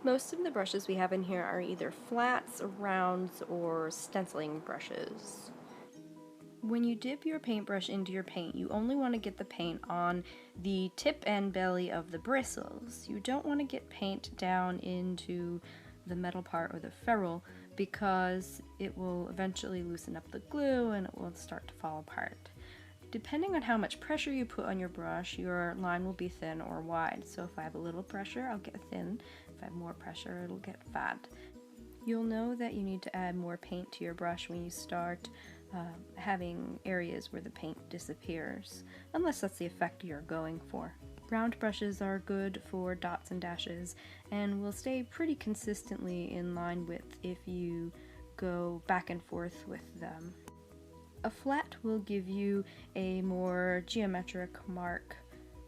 Most of the brushes we have in here are either flats, rounds, or stenciling brushes. When you dip your paintbrush into your paint, you only want to get the paint on the tip and belly of the bristles. You don't want to get paint down into the metal part or the ferrule because it will eventually loosen up the glue and it will start to fall apart. Depending on how much pressure you put on your brush, your line will be thin or wide. So if I have a little pressure, I'll get thin. If I have more pressure, it'll get fat. You'll know that you need to add more paint to your brush when you start having areas where the paint disappears, unless that's the effect you're going for. Round brushes are good for dots and dashes and will stay pretty consistently in line width if you go back and forth with them. A flat will give you a more geometric mark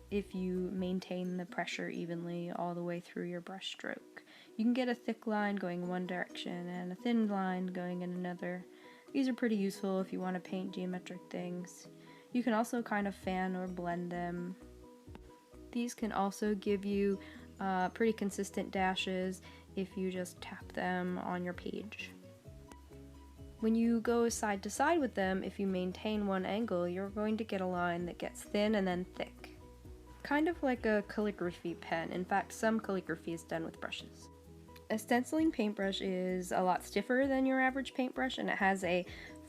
if you maintain the pressure evenly all the way through your brush stroke. You can get a thick line going one direction and a thin line going in another. These are pretty useful if you want to paint geometric things. You can also kind of fan or blend them. These can also give you pretty consistent dashes if you just tap them on your page. When you go side to side with them, if you maintain one angle, you're going to get a line that gets thin and then thick. Kind of like a calligraphy pen. In fact, some calligraphy is done with brushes. A stenciling paintbrush is a lot stiffer than your average paintbrush and it has a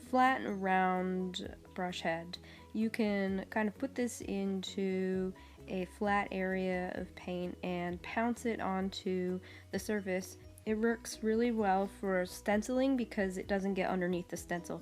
flat and round brush head. You can kind of put this into a flat area of paint and pounce it onto the surface. It works really well for stenciling because it doesn't get underneath the stencil.